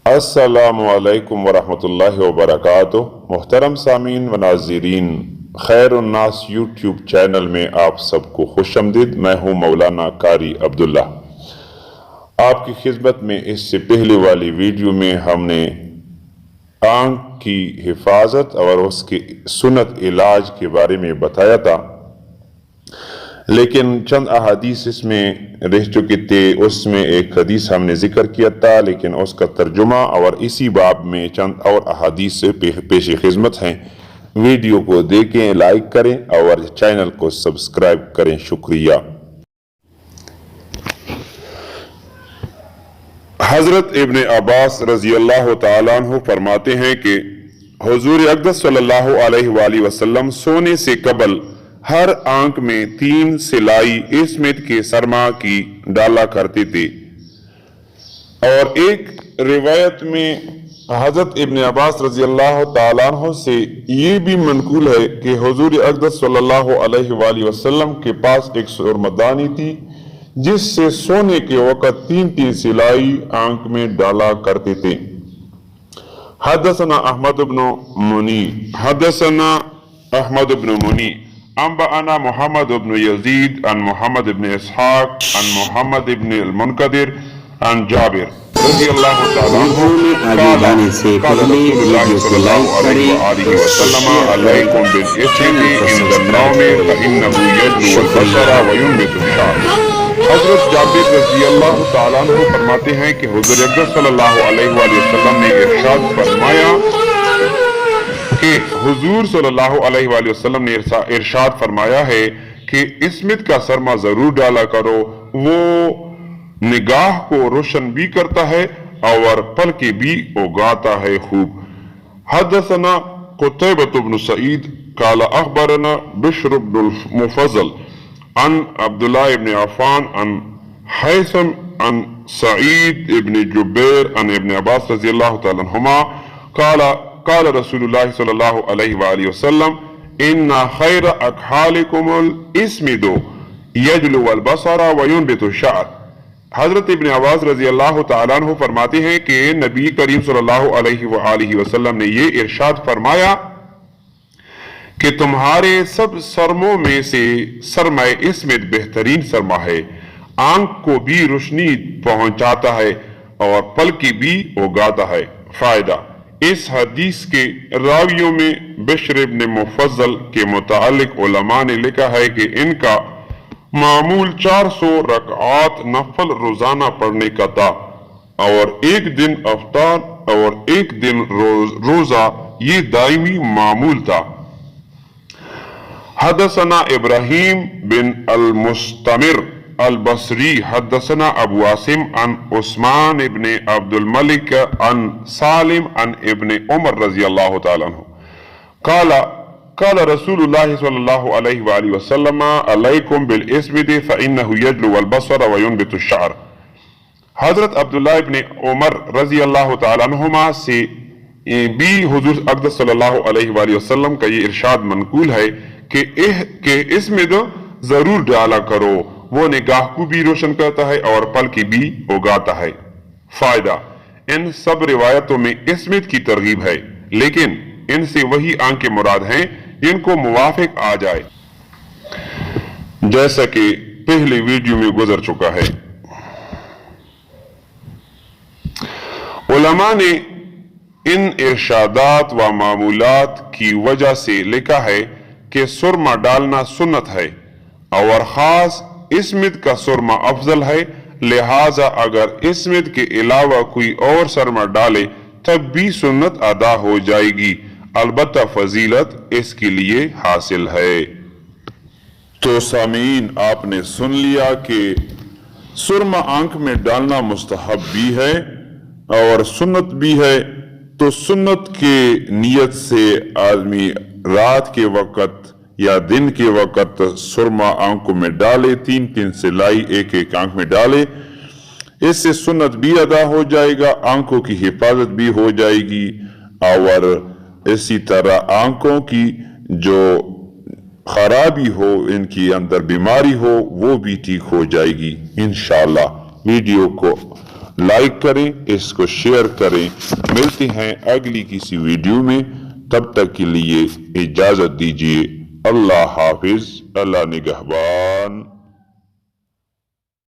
السلام علیکم ورحمۃ اللہ وبرکاتہ۔ محترم سامعین و ناظرین، خیر الناس یوٹیوب چینل میں آپ سب کو خوش آمدید۔ میں ہوں مولانا قاری عبداللہ۔ آپ کی خدمت میں اس سے پہلے والی ویڈیو میں ہم نے آنکھ کی حفاظت اور اس کے سنت علاج کے بارے میں بتایا تھا، لیکن چند احادیث اس میں رہ چکے تھے۔ اس میں ایک حدیث ہم نے ذکر کیا تھا، لیکن اس کا ترجمہ اور اسی باب میں چند اور احادیث سے پیش خدمت ہیں۔ ویڈیو کو دیکھیں، لائک کریں اور چینل کو سبسکرائب کریں۔ شکریہ۔ حضرت ابن عباس رضی اللہ تعالیٰ عنہ فرماتے ہیں کہ حضور اقدس صلی اللہ علیہ وآلہ وسلم سونے سے قبل ہر آنکھ میں 3 سلائی اسمت کے سرما کی ڈالا کرتے تھے۔ اور ایک روایت میں حضرت ابن عباس رضی اللہ تعالیٰ عنہ سے یہ بھی منقول ہے کہ حضور اقدس صلی اللہ علیہ وآلہ وسلم کے پاس ایک سرمدانی تھی جس سے سونے کے وقت 3 سلائی آنکھ میں ڈالا کرتے تھے۔ حدثنا احمد بن منی انبأنا محمد بن یزید عن محمد بن اسحاق عن محمد بن المنقدر عن جابر رضی اللہ تعالیٰ عنہ قال رسول اللہ صلی اللہ علیہ وآلہ وسلم علیکم بالاسم عند النوم فإنه يجلو البصر وينبت الشعر۔ حضرت جابر رضی اللہ تعالیٰ عنہ فرماتے ہیں کہ حضور اقدس صلی اللہ علیہ وآلہ وسلم نے ارشاد فرمایا کہ حضور صلی اللہ علیہ وآلہ وسلم نے ارشاد فرمایا ہے کہ اسمت کا سرما ضرور ڈالا کرو، وہ نگاہ کو روشن بھی کرتا ہے اور پلکیں بھی اگاتا ہے خوب۔ حدثنا قتيبة بن سعيد قال اخبرنا بشر بن المفضل عن عبد الله بن عفان عن حيثم عن سعيد بن جبير عن ابن عباس رضي الله تعالى عنهما قال رسول الله صلى الله عليه وآله وسلم ان خير اكحالكم الاسمد يجلو البصر وينبت الشعر۔ حضرت ابن عباس رضی اللہ تعالیٰ عنہ فرماتے ہیں کہ نبی کریم صلی اللہ علیہ وآلہ وسلم نے یہ ارشاد فرمایا کہ تمہارے سب سرموں میں سے سرمہ اسمت بہترین سرما ہے، آنکھ کو بھی روشنی پہنچاتا ہے اور پلکی بھی اگاتا ہے۔ فائدہ: اس حدیث کے راویوں میں بشر ابن مفضل کے متعلق علماء نے لکھا ہے کہ ان کا معمول 400 رکعات نفل روزانہ پڑھنے کا تھا، اور ایک دن افطار اور ایک دن روزہ یہ دائمی معمول تھا۔ حدثنا ابراہیم بن المستمر البصری حدثنا ابو عاصم عن عثمان ابن عبد الملک عن سالم عن ابن عمر رضی اللہ تعالیٰ عنہ قال رسول اللہ صلی اللہ علیہ وآلہ وسلم علیکم بالاسمد فإنه يجلو البصر وينبت الشعر۔ حضرت عبداللہ ابن عمر رضی اللہ تعالیٰ عنہما سے بھی حضور اقدس صلی اللہ علیہ وآلہ وسلم کا یہ ارشاد منقول ہے کہ اسمد ضرور ڈالا کرو، وہ نگاہ کو بھی روشن کرتا ہے اور پلکی بھی اگاتا ہے۔ فائدہ: ان سب روایتوں میں اسمت کی ترغیب ہے، لیکن ان سے وہی آنکھیں مراد ہیں جن کو موافق آ جائے، جیسا کہ پہلے ویڈیو میں گزر چکا ہے۔ علماء نے ان ارشادات و معمولات کی وجہ سے لکھا ہے کہ سرما ڈالنا سنت ہے اور خاص اسمت کا سرما افضل ہے، لہٰذا اگر اسمت کے علاوہ کوئی اور سرما ڈالے تب بھی سنت ادا ہو جائے گی، البتہ فضیلت اس کے لیے حاصل ہے۔ تو سامعین، آپ نے سن لیا کہ سرما آنکھ میں ڈالنا مستحب بھی ہے اور سنت بھی ہے۔ تو سنت کے نیت سے آدمی رات کے وقت یا دن کے وقت سرما آنکھوں میں ڈالے، 3 سلائی ایک آنکھ میں ڈالے، اس سے سنت بھی ادا ہو جائے گا، آنکھوں کی حفاظت بھی ہو جائے گی، اور اسی طرح آنکھوں کی جو خرابی ہو، ان کی اندر بیماری ہو، وہ بھی ٹھیک ہو جائے گی انشاءاللہ۔ ویڈیو کو لائک کریں، اس کو شیئر کریں۔ ملتے ہیں اگلی کسی ویڈیو میں، تب تک کے لیے اجازت دیجیے۔ اللہ حافظ، اللہ نگہبان۔